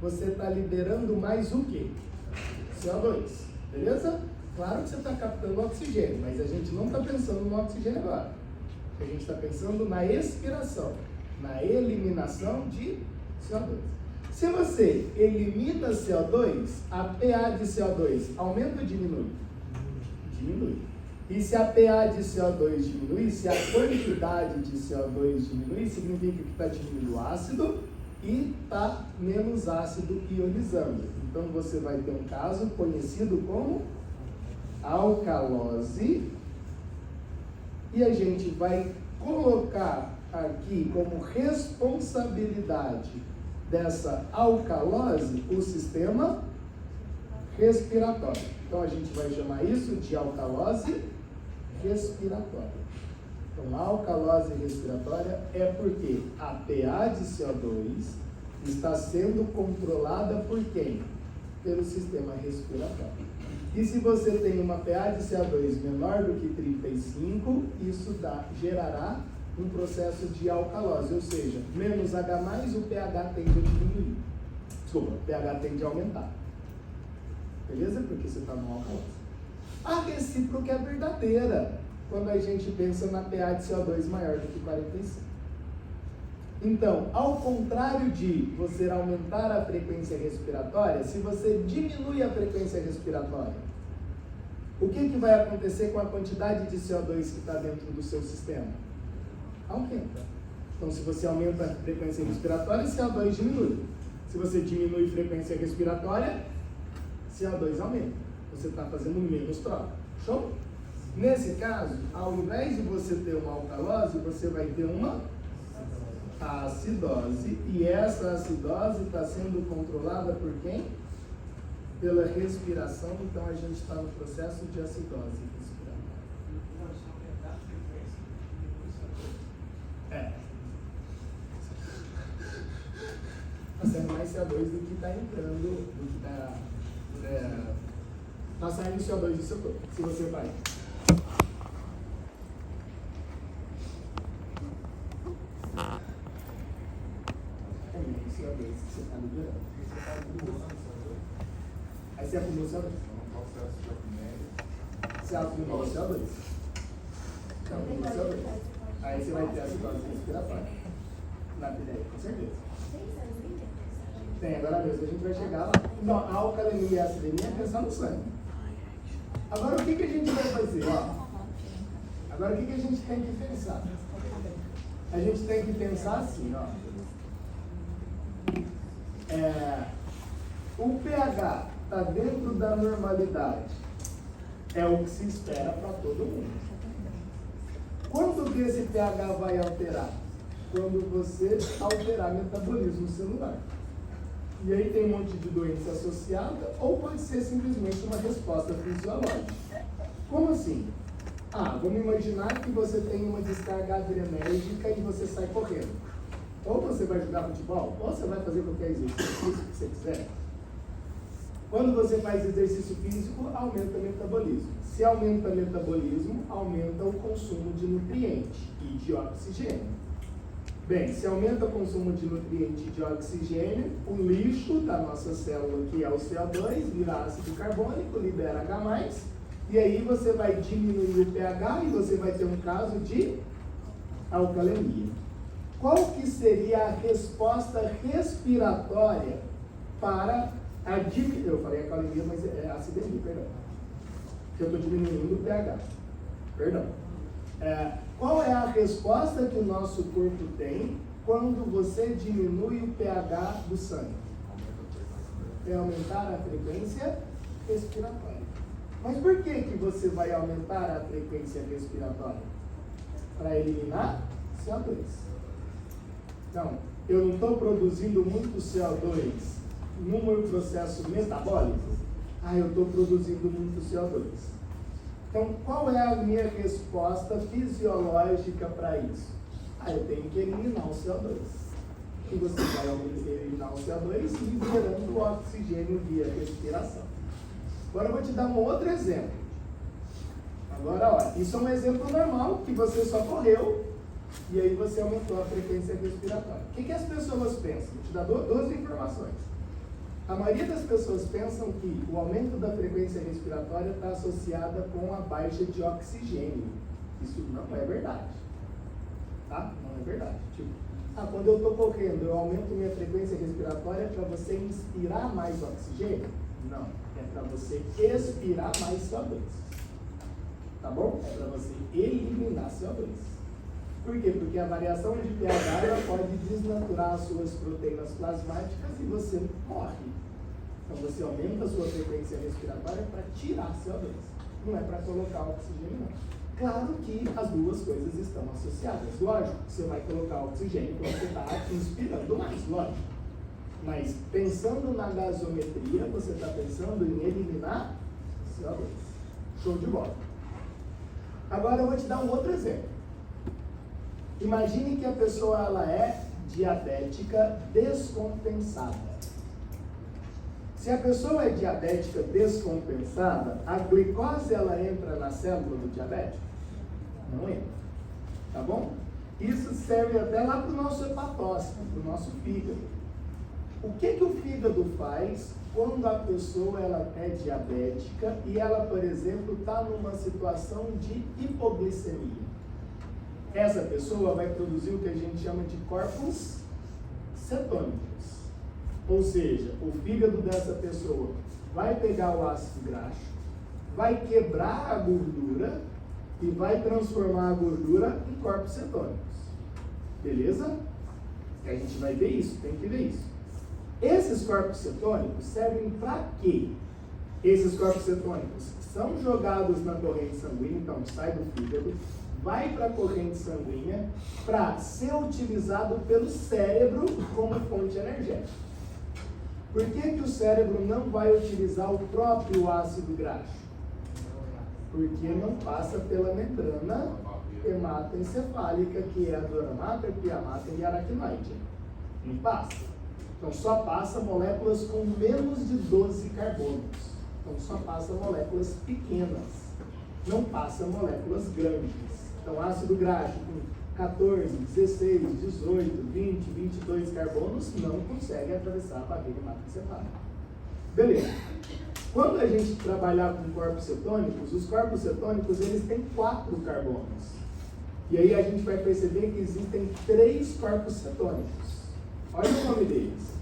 você está liberando mais o quê? CO2, beleza? Claro que você está captando oxigênio, mas a gente não está pensando no oxigênio agora. A gente está pensando na expiração, na eliminação de CO2. Se você elimina CO2, a PA de CO2 aumenta ou diminui? Diminui. E se a PA de CO2 diminui, se a quantidade de CO2 diminui, significa que está diminuindo o ácido e está menos ácido ionizando. Então você vai ter um caso conhecido como alcalose. E a gente vai colocar aqui como responsabilidade dessa alcalose o sistema respiratório. Então a gente vai chamar isso de alcalose respiratória. Então a alcalose respiratória é porque a PA de CO2 está sendo controlada por quem? Pelo sistema respiratório. E se você tem uma PA de CO2 menor do que 35, isso gerará um processo de alcalose, ou seja, menos H+, o pH tende a diminuir. Desculpa, o pH tende a aumentar. Beleza? Porque você está no alcalose. A recíproca é verdadeira quando a gente pensa na PA de CO2 maior do que 45. Então, ao contrário de você aumentar a frequência respiratória, se você diminui a frequência respiratória, o que vai acontecer com a quantidade de CO2 que está dentro do seu sistema? Aumenta. Então, se você aumenta a frequência respiratória, CO2 diminui. Se você diminui a frequência respiratória, CO2 aumenta. Você está fazendo menos troca. Show? Nesse caso, ao invés de você ter uma alcalose, você vai ter uma acidose. E essa acidose está sendo controlada por quem? Pela respiração. Então a gente está no processo de acidose respiratória. Está saindo mais CO2 do que está entrando, do que está saindo CO2 do seu corpo. Se você vai. CO2 que você está liberando. Aí você acumula CO2. Você acumula CO2. Você acumula CO2. Aí você vai ter a acidose respiratória. Na pneumonia, com certeza. Tem, agora mesmo, a gente vai chegar lá. Então, a alcalemia e a acidemia é pensar no sangue. Agora, o que a gente vai fazer? Ó, agora, o que a gente tem que pensar? A gente tem que pensar assim, ó. O pH está dentro da normalidade. É o que se espera para todo mundo. Quando que esse pH vai alterar? Quando você alterar o metabolismo celular. E aí tem um monte de doença associada, ou pode ser simplesmente uma resposta fisiológica. Como assim? Vamos imaginar que você tem uma descarga adrenérgica e você sai correndo. Ou você vai jogar futebol, ou você vai fazer qualquer exercício físico que você quiser. Quando você faz exercício físico, aumenta o metabolismo. Se aumenta o metabolismo, aumenta o consumo de nutriente e de oxigênio. Bem, se aumenta o consumo de nutriente e de oxigênio, o lixo da nossa célula, que é o CO2, vira ácido carbônico, libera H+, e aí você vai diminuir o pH e você vai ter um caso de alcalemia. Qual que seria a resposta respiratória para a diminuição? Eu falei alcalemia, mas é acidemia, perdão. Porque eu estou diminuindo o pH. Perdão. Qual é a resposta que o nosso corpo tem quando você diminui o pH do sangue? É aumentar a frequência respiratória. Mas por que você vai aumentar a frequência respiratória? Para eliminar CO2. Então, eu não estou produzindo muito CO2 no meu processo metabólico? Eu estou produzindo muito CO2. Então, qual é a minha resposta fisiológica para isso? Eu tenho que eliminar o CO2. E você vai eliminar o CO2 liberando o oxigênio via respiração. Agora eu vou te dar um outro exemplo. Agora, olha, isso é um exemplo normal, que você só correu e aí você aumentou a frequência respiratória. O que as pessoas pensam? Vou te dar duas informações. A maioria das pessoas pensam que o aumento da frequência respiratória está associada com a baixa de oxigênio. Isso não é verdade. Tá? Não é verdade. Tipo, quando eu estou correndo, eu aumento minha frequência respiratória para você inspirar mais oxigênio? Não. É para você expirar mais CO2. Tá bom? É para você eliminar CO2. Por quê? Porque a variação de pH ela pode desnaturar as suas proteínas plasmáticas e você morre. Então você aumenta a sua frequência respiratória para tirar CO2. Não é para colocar oxigênio, não. Claro que as duas coisas estão associadas. Lógico, você vai colocar oxigênio quando você está inspirando mais, lógico. Mas pensando na gasometria, você está pensando em eliminar CO2. Show de bola. Agora eu vou te dar um outro exemplo. Imagine que a pessoa ela é diabética descompensada. Se a pessoa é diabética descompensada, a glicose ela entra na célula do diabético? Não entra. Tá bom? Isso serve até lá para o nosso hepatócito, para o nosso fígado. O que o fígado faz quando a pessoa ela é diabética e ela, por exemplo, está numa situação de hipoglicemia? Essa pessoa vai produzir o que a gente chama de corpos cetônicos. Ou seja, o fígado dessa pessoa vai pegar o ácido graxo, vai quebrar a gordura e vai transformar a gordura em corpos cetônicos. Beleza? A gente vai ver isso, tem que ver isso. Esses corpos cetônicos servem para quê? Esses corpos cetônicos são jogados na corrente sanguínea, então sai do fígado, vai para a corrente sanguínea para ser utilizado pelo cérebro como fonte energética. Por que o cérebro não vai utilizar o próprio ácido graxo? Porque não passa pela membrana hematoencefálica, que é a duramata, piamata e aracnoide. Não passa. Então só passa moléculas com menos de 12 carbonos. Então só passa moléculas pequenas. Não passa moléculas grandes. Então ácido graxo com 14, 16, 18, 20, 22 carbonos não consegue atravessar a barreira hematoencefálica. Beleza. Quando a gente trabalhar com corpos cetônicos, os corpos cetônicos eles têm 4 carbonos. E aí a gente vai perceber que existem 3 corpos cetônicos. Olha o nome deles: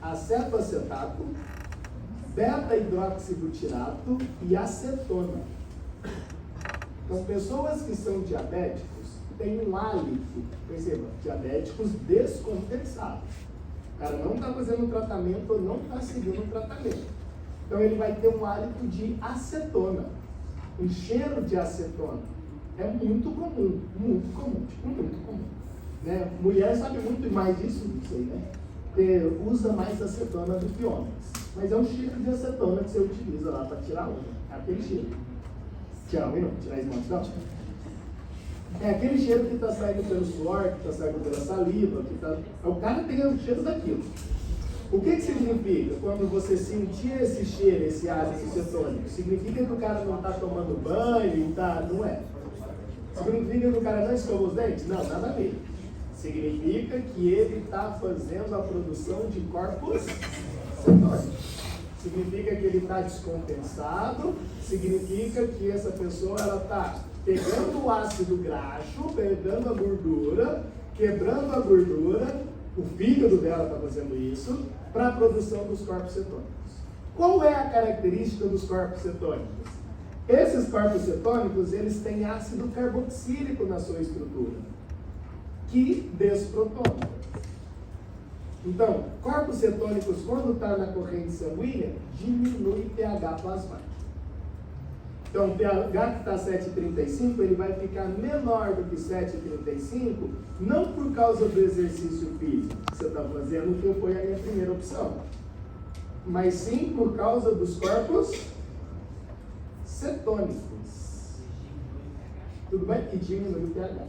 acetoacetato, beta-hidroxibutirato e acetona. Então, pessoas que são diabéticos têm um hálito, perceba, diabéticos descompensados. O cara não está fazendo tratamento ou não está seguindo o tratamento. Então, ele vai ter um hálito de acetona, um cheiro de acetona. É muito comum, muito comum. Né? Mulher sabe muito mais disso, não sei, né? Porque usa mais acetona do que homens. Mas é um cheiro de acetona que você utiliza lá para tirar a unha. É aquele cheiro. Tirar a unha não, tirar esmalte não. É aquele cheiro que está saindo pelo suor, que está saindo pela saliva, que tá... O cara tem o cheiro daquilo. O que significa quando você sentir esse cheiro, esse ácido cetônico? Significa que o cara não está tomando banho, não é? Significa que o cara não escova os dentes? Não, nada a ver. Significa que ele está fazendo a produção de corpos cetônicos. Significa que ele está descompensado, significa que essa pessoa está pegando o ácido graxo, pegando a gordura, quebrando a gordura, o fígado dela está fazendo isso, para a produção dos corpos cetônicos. Qual é a característica dos corpos cetônicos? Esses corpos cetônicos, eles têm ácido carboxílico na sua estrutura, que desprotona. Então, corpos cetônicos, quando está na corrente sanguínea, diminui pH plasmático. Então, o pH que está 7,35, ele vai ficar menor do que 7,35, não por causa do exercício físico que você está fazendo, que foi a minha primeira opção, mas sim por causa dos corpos cetônicos. Tudo bem? E diminui o pH.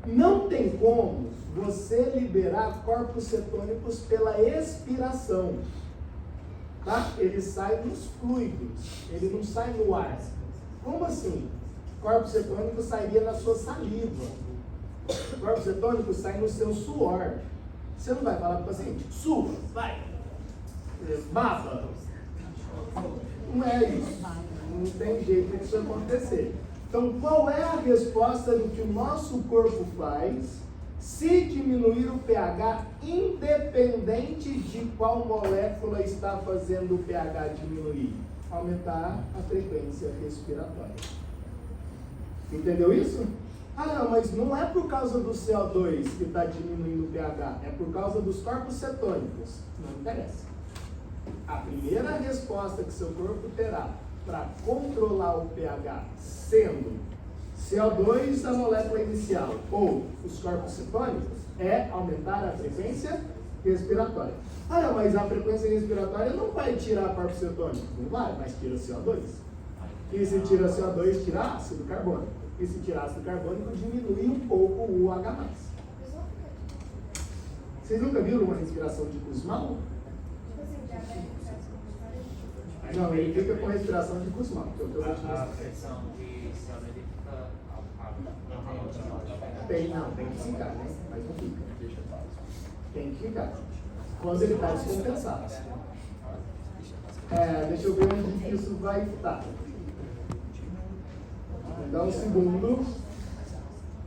Não tem como você liberar corpos cetônicos pela expiração. Tá? Ele sai nos fluidos, ele não sai no ar. Como assim? Corpos cetônicos sairia na sua saliva. Corpos cetônicos saem no seu suor. Você não vai falar para o paciente, sua, vai. baba. Não é isso. Não tem jeito disso acontecer. Então, qual é a resposta do que o nosso corpo faz se diminuir o pH, independente de qual molécula está fazendo o pH diminuir? Aumentar a frequência respiratória. Entendeu isso? Ah, não, mas não é por causa do CO2 que está diminuindo o pH, é por causa dos corpos cetônicos. Não interessa. A primeira resposta que seu corpo terá para controlar o pH, sendo CO2 a molécula inicial ou os corpos cetônicos, é aumentar a frequência respiratória. Ah, não, mas a frequência respiratória não vai tirar corpos cetônicos, não vai, mas tira CO2. E se tira CO2, tira ácido carbônico. E se tirar ácido carbônico, diminui um pouco o H+. Vocês nunca viram uma respiração de Kussmaul? Não, ele fica com respiração de Kussmaul. A pressão de CO2 fica... Tem que ficar, né? Mas não fica. Tem que ficar. Quando ele está descompensado. Deixa eu ver onde isso vai estar. Então, segundo,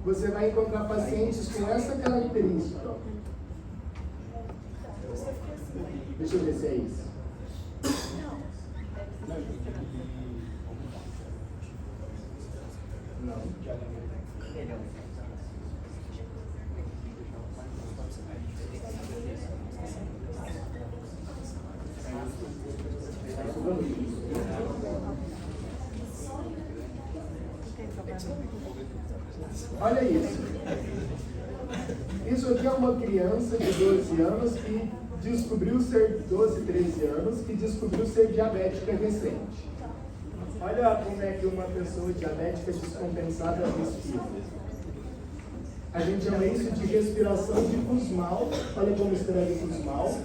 você vai encontrar pacientes com essa característica. Deixa eu ver se é isso. Não. Olha isso. Isso aqui é uma criança de 12 anos que descobriu ser 12, 13 anos, que descobriu ser diabética recente. Olha como é que uma pessoa diabética descompensada respira. A gente chama isso de respiração de Kussmaul. Olha como escreve Kussmaul.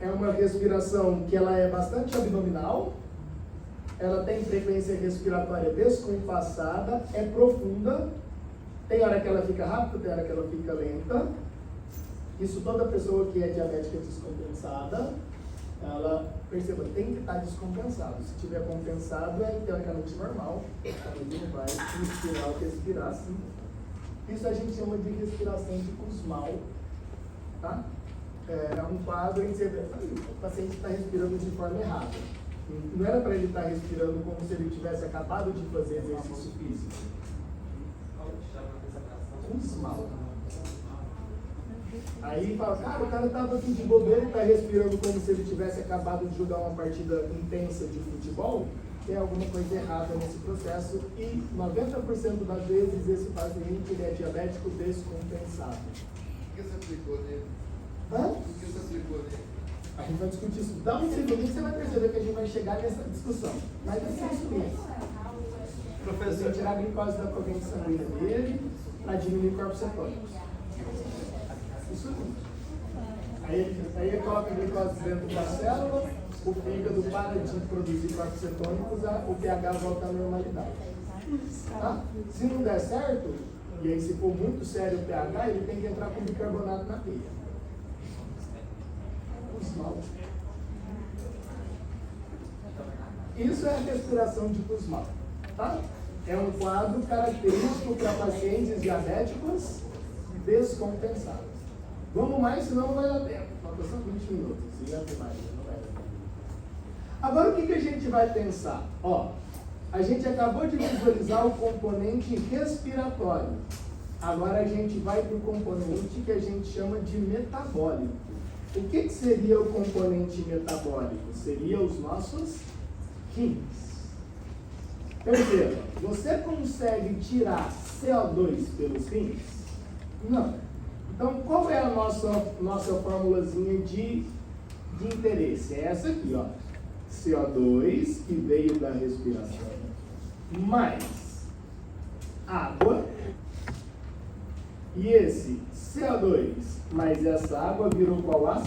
É uma respiração que ela é bastante abdominal. Ela tem frequência respiratória descompassada, é profunda. Tem hora que ela fica rápida, tem hora que ela fica lenta. Isso toda pessoa que é diabética descompensada, ela, perceba, tem que estar descompensado. Se estiver compensado, é teoricamente normal. Ele não vai inspirar ou respirar assim. Isso a gente chama de respiração de Kussmaul. Tá? É um quadro em que o paciente está respirando de forma errada. Não era para ele estar respirando como se ele tivesse acabado de fazer exercício físico. Kussmaul. Aí fala, cara, o cara estava aqui de bobeira e está respirando como se ele tivesse acabado de jogar uma partida intensa de futebol. Tem alguma coisa errada nesse processo e 90% das vezes esse paciente ele é diabético descompensado. O que você aplicou nele? Hã? O que você aplicou nele? A gente vai discutir isso. Dá um segundo que você vai perceber que a gente vai chegar nessa discussão. Mas é só isso mesmo. Professor, tirar a glicose da corrente sanguínea dele para diminuir corpos cetônicos. Isso tudo. Aí ele coloca a glicose dentro da célula, o fígado para de produzir corpos cetônicos, o pH volta à normalidade. Tá? Se não der certo, e aí se for muito sério o pH, ele tem que entrar com bicarbonato na veia. Kussmaul. Isso é a respiração de Kussmaul. Tá? É um quadro característico para pacientes diabéticos descompensados. Vamos mais, senão não vai dar tempo. Falta só 20 minutos. E já tem mais, não vai dar tempo. Agora o que a gente vai pensar? Ó, a gente acabou de visualizar o componente respiratório. Agora a gente vai para o componente que a gente chama de metabólico. O que seria o componente metabólico? Seria os nossos rins. Perceba, você consegue tirar CO2 pelos rins? Não. Então, qual é a nossa formulazinha de interesse? É essa aqui, ó. CO2, que veio da respiração, mais água. E esse CO2 mais essa água virou qual ácido?